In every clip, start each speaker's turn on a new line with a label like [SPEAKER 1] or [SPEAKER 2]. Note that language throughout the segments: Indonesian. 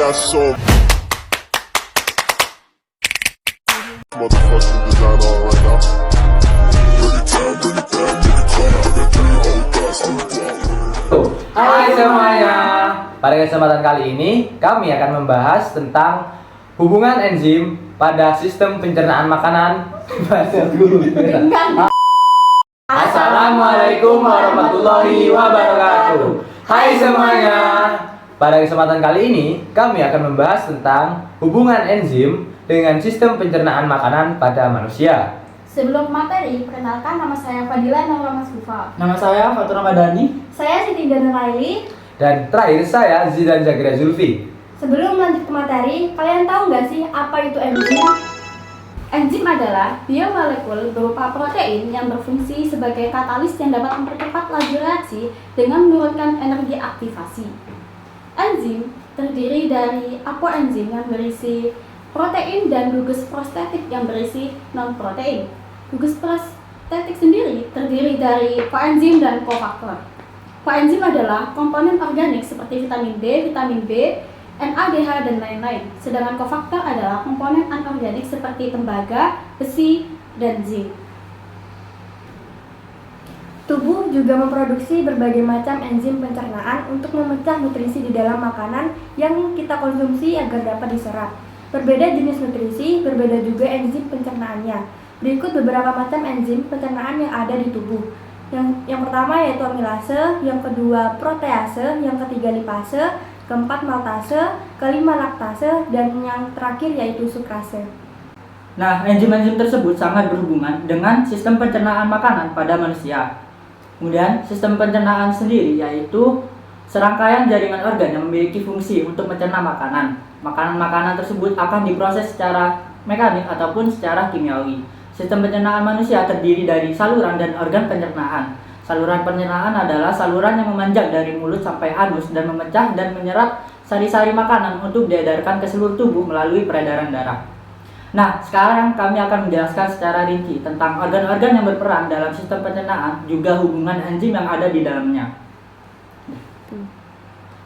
[SPEAKER 1] got so motherfucking design on right now. Bring it down, bring it down, bring it down. Bring it down, oh, that's the problem.
[SPEAKER 2] Hai semuanya. Pada kesempatan kali ini kami akan membahas tentang hubungan enzim pada sistem pencernaan makanan. Assalamualaikum warahmatullahi wabarakatuh. Hai semuanya. Pada kesempatan kali ini kami akan membahas tentang hubungan enzim dengan sistem pencernaan makanan pada manusia.
[SPEAKER 3] Sebelum materi, perkenalkan nama saya Fadila Naura Masbufa.
[SPEAKER 4] Nama saya Fatur Ramadhani.
[SPEAKER 3] Saya Siti Dana Laili.
[SPEAKER 2] Dan terakhir saya Zidan Zakiria Zulfi.
[SPEAKER 3] Sebelum lanjut ke materi, kalian tahu nggak sih apa itu enzim? Enzim adalah biomolekul berupa protein yang berfungsi sebagai katalis yang dapat mempercepat laju reaksi dengan menurunkan energi aktivasi. Enzim terdiri dari apoenzim yang berisi protein dan gugus prostetik yang berisi non-protein. Gugus prostetik sendiri terdiri dari koenzim dan kofaktor. Koenzim adalah komponen organik seperti vitamin D, vitamin B, NADH, dan lain-lain. Sedangkan kofaktor adalah komponen anorganik seperti tembaga, besi, dan zinc. Tubuh juga memproduksi berbagai macam enzim pencernaan untuk memecah nutrisi di dalam makanan yang kita konsumsi agar dapat diserap. Berbeda jenis nutrisi, berbeda juga enzim pencernaannya. Berikut beberapa macam enzim pencernaan yang ada di tubuh. Yang pertama yaitu amilase, yang kedua protease, yang ketiga lipase, keempat maltase, kelima laktase, dan yang terakhir yaitu sukrase.
[SPEAKER 4] Nah, enzim-enzim tersebut sangat berhubungan dengan sistem pencernaan makanan pada manusia. Kemudian, sistem pencernaan sendiri yaitu serangkaian jaringan organ yang memiliki fungsi untuk mencerna makanan. Makanan-makanan tersebut akan diproses secara mekanik ataupun secara kimiawi. Sistem pencernaan manusia terdiri dari saluran dan organ pencernaan. Saluran pencernaan adalah saluran yang memanjang dari mulut sampai anus dan memecah dan menyerap sari-sari makanan untuk diedarkan ke seluruh tubuh melalui peredaran darah. Nah, sekarang kami akan menjelaskan secara rinci tentang organ-organ yang berperan dalam sistem pencernaan, juga hubungan enzim yang ada di dalamnya.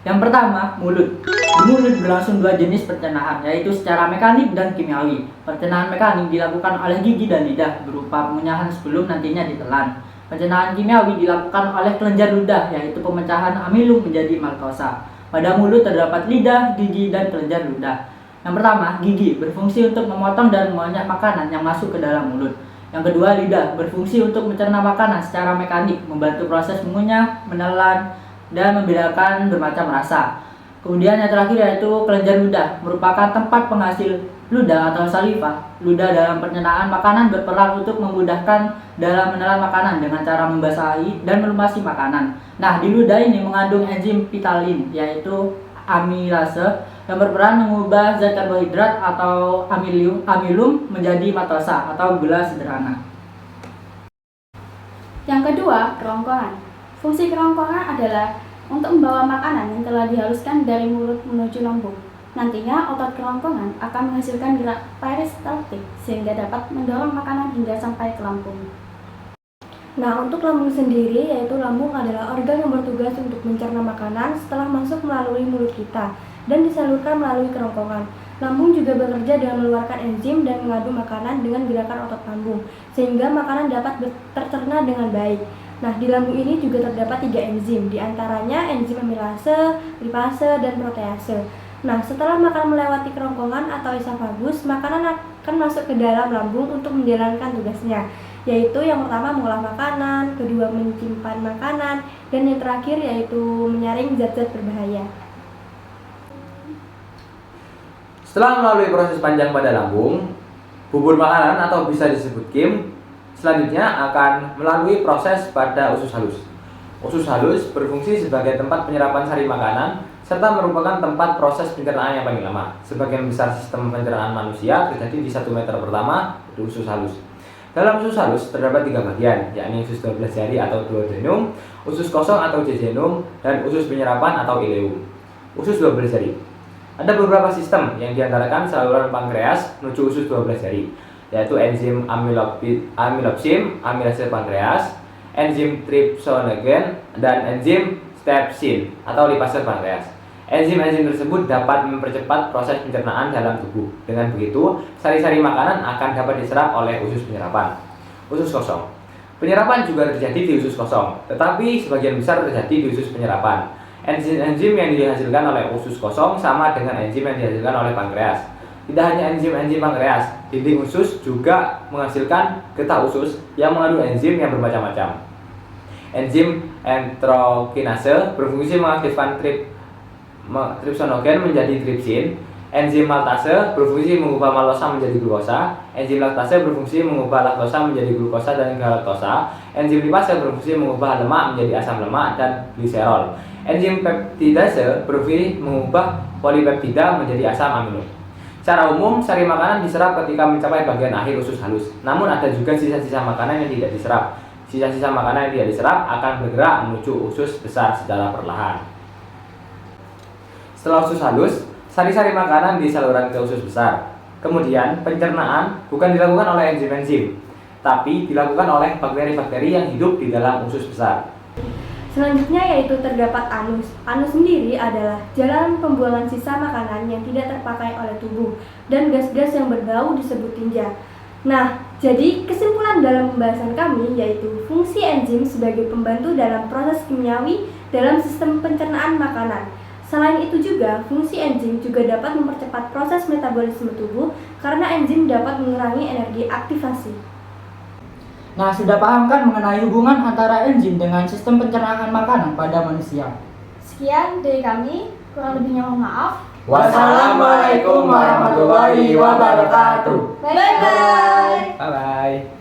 [SPEAKER 4] Yang pertama, mulut. Di mulut berlangsung dua jenis pencernaan, yaitu secara mekanik dan kimiawi. Pencernaan mekanik dilakukan oleh gigi dan lidah, berupa pengunyahan sebelum nantinya ditelan. Pencernaan kimiawi dilakukan oleh kelenjar ludah, yaitu pemecahan amilum menjadi maltosa. Pada mulut terdapat lidah, gigi, dan kelenjar ludah. Yang pertama, gigi berfungsi untuk memotong dan mengunyah makanan yang masuk ke dalam mulut. Yang kedua, lidah berfungsi untuk mencerna makanan secara mekanik, membantu proses mengunyah, menelan, dan membedakan bermacam rasa. Kemudian yang terakhir yaitu kelenjar ludah, merupakan tempat penghasil ludah atau saliva. Ludah dalam pencernaan makanan berperan untuk memudahkan dalam menelan makanan dengan cara membasahi dan melumasi makanan. Nah, di ludah ini mengandung enzim pitalin, yaitu amilase, yang berperan mengubah zat karbohidrat atau amilum menjadi maltosa atau gula sederhana.
[SPEAKER 3] Yang kedua, kerongkongan. Fungsi kerongkongan adalah untuk membawa makanan yang telah dihaluskan dari mulut menuju lambung. Nantinya otot kerongkongan akan menghasilkan gerak peristaltik sehingga dapat mendorong makanan hingga sampai ke lambung. Nah, untuk lambung sendiri, yaitu lambung adalah organ yang bertugas untuk mencerna makanan setelah masuk melalui mulut kita dan disalurkan melalui kerongkongan. Lambung juga bekerja dengan mengeluarkan enzim dan mengadu makanan dengan gerakan otot lambung, sehingga makanan dapat tercerna dengan baik. Nah, di lambung ini juga terdapat 3 enzim, diantaranya enzim amilase, lipase, dan protease. Nah, setelah makanan melewati kerongkongan atau esofagus, makanan akan masuk ke dalam lambung untuk menjalankan tugasnya, yaitu yang pertama mengolah makanan, kedua menyimpan makanan, dan yang terakhir yaitu menyaring zat-zat berbahaya.
[SPEAKER 2] Setelah melalui proses panjang pada lambung, bubur makanan atau bisa disebut kim selanjutnya akan melalui proses pada usus halus. Usus halus berfungsi sebagai tempat penyerapan sari makanan serta merupakan tempat proses pencernaan yang paling lama. Sebagian besar sistem pencernaan manusia terjadi di 1 meter pertama di usus halus. Dalam usus halus terdapat 3 bagian, yakni usus 12 jari atau duodenum, usus kosong atau jejunum, dan usus penyerapan atau ileum. Usus 12 jari. Ada beberapa sistem yang diantarkan saluran pankreas menuju usus 12 jari, yaitu enzim amilopsin, amilase pankreas, enzim trypsinogen, dan enzim stepsin atau lipase pankreas. Enzim-enzim tersebut dapat mempercepat proses pencernaan dalam tubuh. Dengan begitu, sari-sari makanan akan dapat diserap oleh usus penyerapan. Usus kosong. Penyerapan juga terjadi di usus kosong, tetapi sebagian besar terjadi di usus penyerapan. Enzim-enzim yang dihasilkan oleh usus kosong sama dengan enzim yang dihasilkan oleh pankreas. Tidak hanya enzim-enzim pankreas, dinding usus juga menghasilkan getah usus yang mengandung enzim yang bermacam-macam. Enzim enterokinase berfungsi mengaktifkan tripsinogen menjadi tripsin. Enzim maltase berfungsi mengubah malosa menjadi glukosa. Enzim laktase berfungsi mengubah laktosa menjadi glukosa dan galaktosa. Enzim lipase berfungsi mengubah lemak menjadi asam lemak dan gliserol. Enzim peptidase berfungsi mengubah polipeptida menjadi asam amino. Secara umum, sari makanan diserap ketika mencapai bagian akhir usus halus. Namun ada juga sisa-sisa makanan yang tidak diserap. Sisa-sisa makanan yang tidak diserap akan bergerak menuju usus besar secara perlahan. Setelah usus halus, sari-sari makanan di saluran ke usus besar. Kemudian, pencernaan bukan dilakukan oleh enzim-enzim, tapi dilakukan oleh bakteri-bakteri yang hidup di dalam usus besar.
[SPEAKER 5] Selanjutnya yaitu terdapat anus. Anus sendiri adalah jalan pembuangan sisa makanan yang tidak terpakai oleh tubuh dan gas-gas yang berbau disebut tinja. Nah, jadi kesimpulan dalam pembahasan kami yaitu fungsi enzim sebagai pembantu dalam proses kimiawi dalam sistem pencernaan makanan. Selain itu juga, fungsi enzim juga dapat mempercepat proses metabolisme tubuh karena enzim dapat mengurangi energi aktivasi.
[SPEAKER 4] Nah, sudah paham kan mengenai hubungan antara enzim dengan sistem pencernaan makanan pada manusia?
[SPEAKER 3] Sekian dari kami, kurang lebihnya mohon maaf.
[SPEAKER 4] Wassalamualaikum warahmatullahi wabarakatuh.
[SPEAKER 3] Bye-bye.
[SPEAKER 2] Bye-bye.